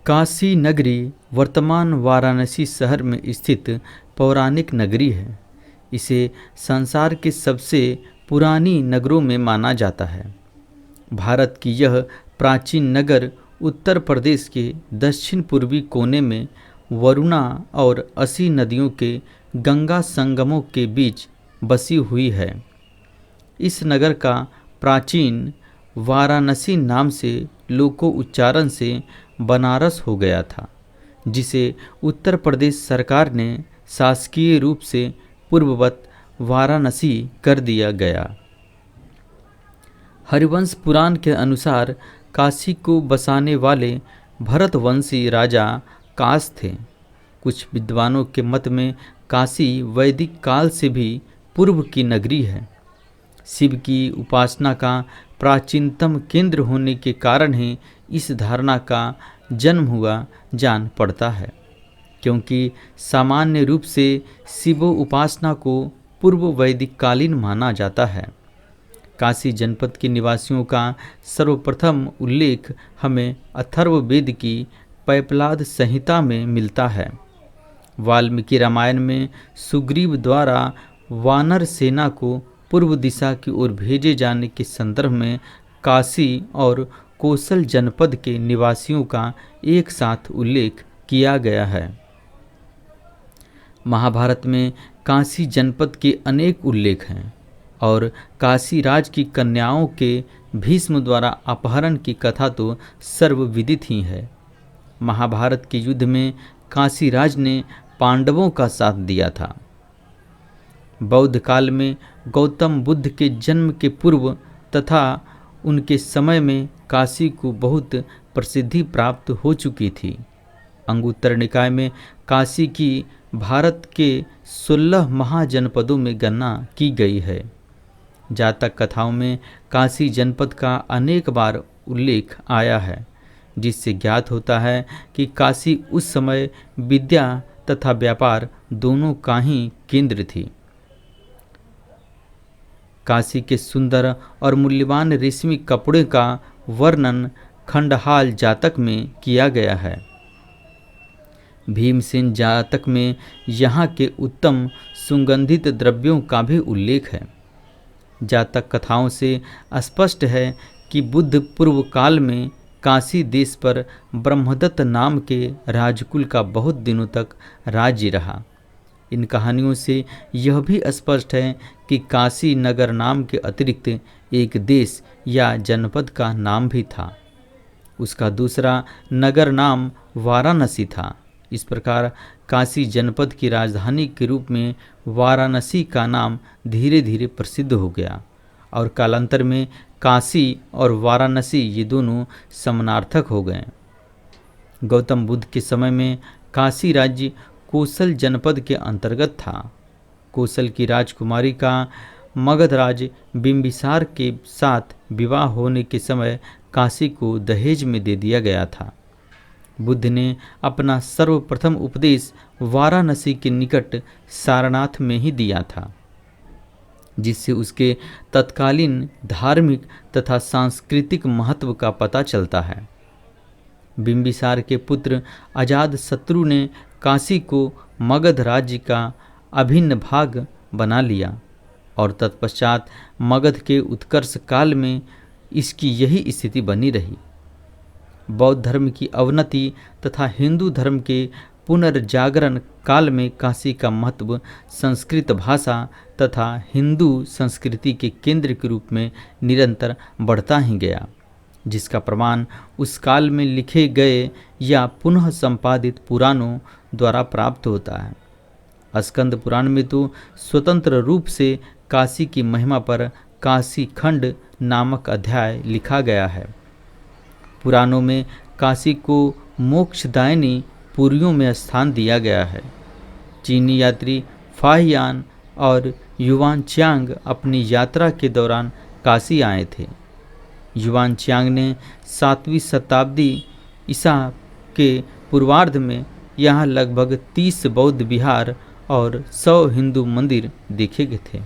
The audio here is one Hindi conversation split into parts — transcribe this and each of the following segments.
काशी नगरी वर्तमान वाराणसी शहर में स्थित पौराणिक नगरी है। इसे संसार के सबसे पुरानी नगरों में माना जाता है। भारत की यह प्राचीन नगर उत्तर प्रदेश के दक्षिण पूर्वी कोने में वरुणा और असी नदियों के गंगा संगमों के बीच बसी हुई है। इस नगर का प्राचीन वाराणसी नाम से लोको उच्चारण से बनारस हो गया था, जिसे उत्तर प्रदेश सरकार ने शासकीय रूप से पूर्ववत वाराणसी कर दिया गया। हरिवंश पुराण के अनुसार काशी को बसाने वाले भरतवंशी राजा काश थे। कुछ विद्वानों के मत में काशी वैदिक काल से भी पूर्व की नगरी है। शिव की उपासना का प्राचीनतम केंद्र होने के कारण ही इस धारणा का जन्म हुआ जान पड़ता है, क्योंकि सामान्य रूप से शिव उपासना को पूर्व वैदिक कालीन माना जाता है। काशी जनपद के निवासियों का सर्वप्रथम उल्लेख हमें अथर्ववेद की पैपलाद संहिता में मिलता है। वाल्मीकि रामायण में सुग्रीव द्वारा वानर सेना को पूर्व दिशा की ओर भेजे जाने के संदर्भ में काशी और कोसल जनपद के निवासियों का एक साथ उल्लेख किया गया है। महाभारत में काशी जनपद के अनेक उल्लेख हैं और काशी राज की कन्याओं के भीष्म द्वारा अपहरण की कथा तो सर्वविदित ही है। महाभारत के युद्ध में काशी राज ने पांडवों का साथ दिया था। बौद्ध काल में गौतम बुद्ध के जन्म के पूर्व तथा उनके समय में काशी को बहुत प्रसिद्धि प्राप्त हो चुकी थी। अंगुत्तर निकाय में काशी की भारत के 16 महाजनपदों में गणना की गई है। जातक कथाओं में काशी जनपद का अनेक बार उल्लेख आया है, जिससे ज्ञात होता है कि काशी उस समय विद्या तथा व्यापार दोनों का ही केंद्र थी। काशी के सुंदर और मूल्यवान रेशमी कपड़े का वर्णन खंडहाल जातक में किया गया है। भीमसेन जातक में यहाँ के उत्तम सुगंधित द्रव्यों का भी उल्लेख है। जातक कथाओं से स्पष्ट है कि बुद्ध पूर्व काल में काशी देश पर ब्रह्मदत्त नाम के राजकुल का बहुत दिनों तक राज्य रहा। इन कहानियों से यह भी स्पष्ट है कि काशी नगर नाम के अतिरिक्त एक देश या जनपद का नाम भी था। उसका दूसरा नगर नाम वाराणसी था। इस प्रकार काशी जनपद की राजधानी के रूप में वाराणसी का नाम धीरे धीरे प्रसिद्ध हो गया और कालांतर में काशी और वाराणसी ये दोनों समानार्थक हो गए। गौतम बुद्ध के समय में काशी राज्य कोसल जनपद के अंतर्गत था। कोसल की राजकुमारी का मगधराज बिंबिसार के साथ विवाह होने के समय काशी को दहेज में दे दिया गया था। बुद्ध ने अपना सर्वप्रथम उपदेश वाराणसी के निकट सारनाथ में ही दिया था, जिससे उसके तत्कालीन धार्मिक तथा सांस्कृतिक महत्व का पता चलता है। बिंबिसार के पुत्र अजातशत्रु ने काशी को मगध राज्य का अभिन्न भाग बना लिया और तत्पश्चात मगध के उत्कर्ष काल में इसकी यही स्थिति बनी रही। बौद्ध धर्म की अवनति तथा हिंदू धर्म के पुनर्जागरण काल में काशी का महत्व संस्कृत भाषा तथा हिंदू संस्कृति के केंद्र के रूप में निरंतर बढ़ता ही गया, जिसका प्रमाण उस काल में लिखे गए या पुनः संपादित पुराणों द्वारा प्राप्त होता है। स्कंद पुराण में तो स्वतंत्र रूप से काशी की महिमा पर काशी खंड नामक अध्याय लिखा गया है। पुराणों में काशी को मोक्षदायिनी पुरियों में स्थान दिया गया है। चीनी यात्री फाहियान और युवानचांग अपनी यात्रा के दौरान काशी आए थे। युवानचांग ने 7वीं शताब्दी ईसा के पूर्वार्ध में यहाँ लगभग 30 बौद्ध विहार और 100 हिंदू मंदिर देखे गए थे।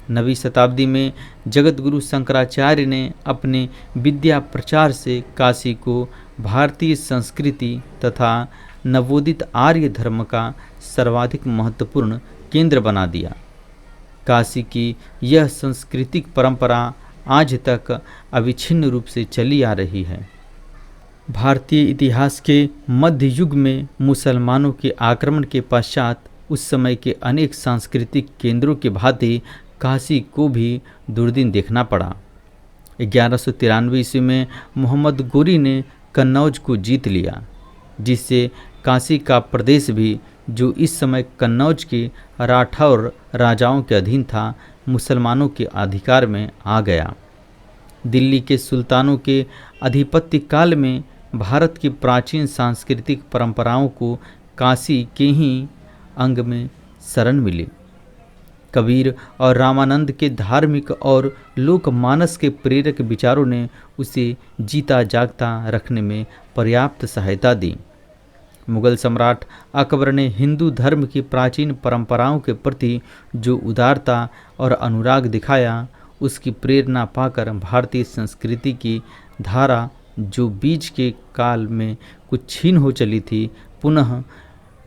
9वीं शताब्दी में जगतगुरु शंकराचार्य ने अपने विद्या प्रचार से काशी को भारतीय संस्कृति तथा नवोदित आर्य धर्म का सर्वाधिक महत्वपूर्ण केंद्र बना दिया। काशी की यह सांस्कृतिक परंपरा आज तक अविच्छिन्न रूप से चली आ रही है। भारतीय इतिहास के मध्य युग में मुसलमानों के आक्रमण के पश्चात उस समय के अनेक सांस्कृतिक केंद्रों के भांति काशी को भी दुर्दिन देखना पड़ा। 1193 ईस्वी में मोहम्मद गोरी ने कन्नौज को जीत लिया, जिससे काशी का प्रदेश भी, जो इस समय कन्नौज के राठौर राजाओं के अधीन था, मुसलमानों के अधिकार में आ गया। दिल्ली के सुल्तानों के आधिपत्य काल में भारत की प्राचीन सांस्कृतिक परंपराओं को काशी के ही अंग में शरण मिली। कबीर और रामानंद के धार्मिक और लोकमानस के प्रेरक विचारों ने उसे जीता जागता रखने में पर्याप्त सहायता दी। मुगल सम्राट अकबर ने हिंदू धर्म की प्राचीन परंपराओं के प्रति जो उदारता और अनुराग दिखाया, उसकी प्रेरणा पाकर भारतीय संस्कृति की धारा, जो बीच के काल में कुछ क्षीण हो चली थी, पुनः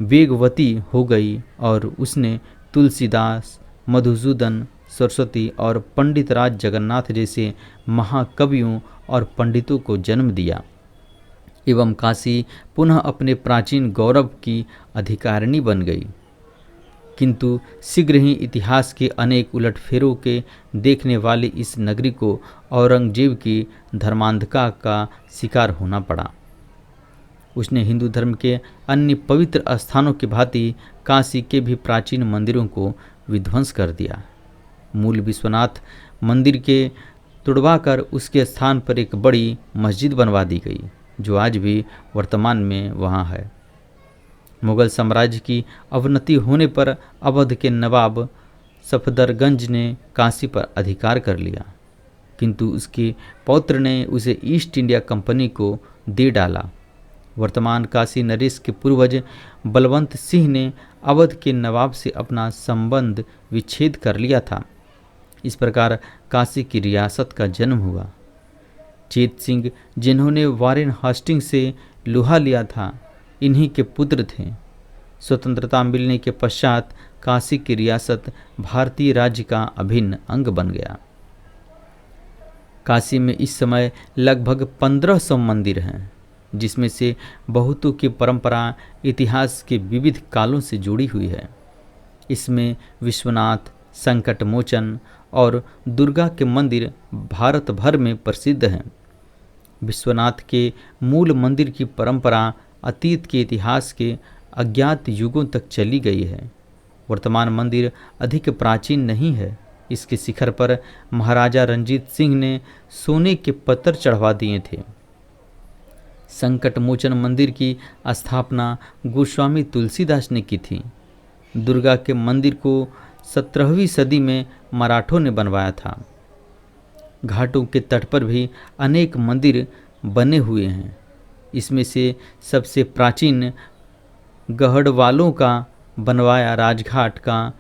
वेगवती हो गई और उसने तुलसीदास, मधुसूदन सरस्वती और पंडित राज जगन्नाथ जैसे महाकवियों और पंडितों को जन्म दिया एवं काशी पुनः अपने प्राचीन गौरव की अधिकारिणी बन गई। किंतु शीघ्र ही इतिहास के अनेक उलटफेरों के देखने वाली इस नगरी को औरंगजेब की धर्मांधता का शिकार होना पड़ा। उसने हिंदू धर्म के अन्य पवित्र स्थानों की भांति काशी के भी प्राचीन मंदिरों को विध्वंस कर दिया। मूल विश्वनाथ मंदिर के तुड़वाकर उसके स्थान पर एक बड़ी मस्जिद बनवा दी गई, जो आज भी वर्तमान में वहाँ है। मुगल साम्राज्य की अवनति होने पर अवध के नवाब सफदरगंज ने काशी पर अधिकार कर लिया, किंतु उसके पौत्र ने उसे ईस्ट इंडिया कंपनी को दे डाला। वर्तमान काशी नरेश के पूर्वज बलवंत सिंह ने अवध के नवाब से अपना संबंध विच्छेद कर लिया था। इस प्रकार काशी की रियासत का जन्म हुआ। चेत सिंह, जिन्होंने वारेन हास्टिंग्स से लोहा लिया था, इन्हीं के पुत्र थे। स्वतंत्रता मिलने के पश्चात काशी की रियासत भारतीय राज्य का अभिन्न अंग बन गया। काशी में इस समय लगभग 1500 मंदिर हैं, जिसमें से बहुतों की परंपरा इतिहास के विविध कालों से जुड़ी हुई है। इसमें विश्वनाथ, संकट मोचन और दुर्गा के मंदिर भारत भर में प्रसिद्ध हैं। विश्वनाथ के मूल मंदिर की परंपरा अतीत के इतिहास के अज्ञात युगों तक चली गई है। वर्तमान मंदिर अधिक प्राचीन नहीं है। इसके शिखर पर महाराजा रंजीत सिंह ने सोने के पत्थर चढ़वा दिए थे। संकट मोचन मंदिर की स्थापना गोस्वामी तुलसीदास ने की थी। दुर्गा के मंदिर को 17वीं सदी में मराठों ने बनवाया था। घाटों के तट पर भी अनेक मंदिर बने हुए हैं। इसमें से सबसे प्राचीन गहड़वालों का बनवाया राजघाट का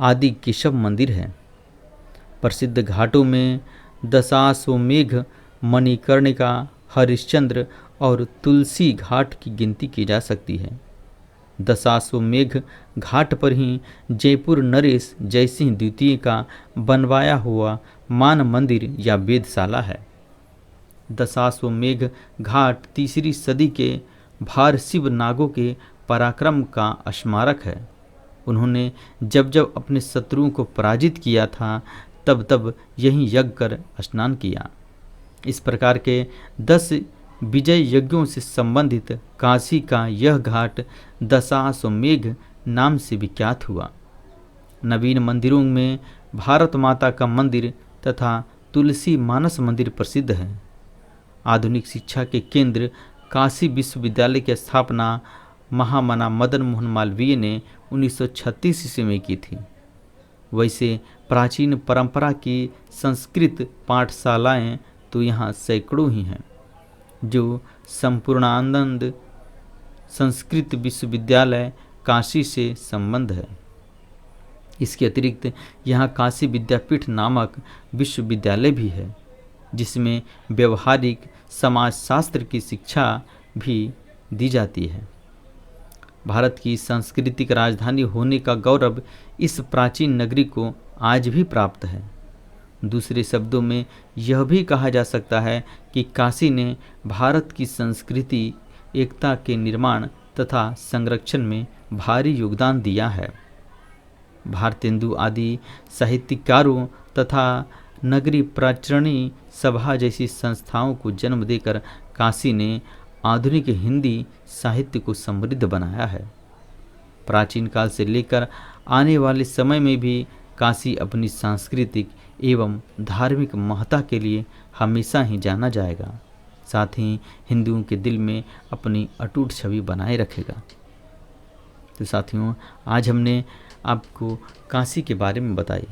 आदि केशव मंदिर है। प्रसिद्ध घाटों में दशाश्वमेध, मणिकर्णिका, हरिश्चंद्र और तुलसी घाट की गिनती की जा सकती है। दशाश्वमेध घाट पर ही जयपुर नरेश जयसिंह द्वितीय का बनवाया हुआ मान मंदिर या वेधशाला है। दशाश्वमेध घाट 3री सदी के भार शिव नागों के पराक्रम का स्मारक है। उन्होंने जब जब अपने शत्रुओं को पराजित किया था, तब तब यहीं यज्ञ कर स्नान किया। इस प्रकार के 10 विजय यज्ञों से संबंधित काशी का यह घाट दशाश्वमेध नाम से विख्यात हुआ। नवीन मंदिरों में भारत माता का मंदिर तथा तुलसी मानस मंदिर प्रसिद्ध है। आधुनिक शिक्षा के केंद्र काशी विश्वविद्यालय की स्थापना महामना मदन मोहन मालवीय ने 1936 ईस्वी में की थी। वैसे प्राचीन परंपरा की संस्कृत पाठशालाएं तो यहाँ सैकड़ों ही हैं। जो संपूर्णानंद संस्कृत विश्वविद्यालय काशी से संबंध है। इसके अतिरिक्त यहाँ काशी विद्यापीठ नामक विश्वविद्यालय भी है। जिसमें व्यवहारिक समाजशास्त्र की शिक्षा भी दी जाती है। भारत की सांस्कृतिक राजधानी होने का गौरव इस प्राचीन नगरी को आज भी प्राप्त है। दूसरे शब्दों में यह भी कहा जा सकता है कि काशी ने भारत की संस्कृति, एकता के निर्माण तथा संरक्षण में भारी योगदान दिया है। भारतेंदु आदि साहित्यकारों तथा नगरी प्राचरणी सभा जैसी संस्थाओं को जन्म देकर काशी ने आधुनिक हिंदी साहित्य को समृद्ध बनाया है। प्राचीन काल से लेकर आने वाले समय में भी काशी अपनी सांस्कृतिक एवं धार्मिक महत्ता के लिए हमेशा ही जाना जाएगा, साथ ही हिंदुओं के दिल में अपनी अटूट छवि बनाए रखेगा। तो साथियों, आज हमने आपको काशी के बारे में बताई।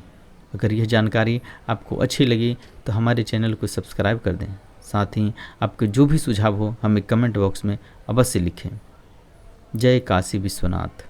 अगर यह जानकारी आपको अच्छी लगी तो हमारे चैनल को सब्सक्राइब कर दें। साथ ही आपके जो भी सुझाव हो हमें कमेंट बॉक्स में अवश्य लिखें। जय काशी विश्वनाथ।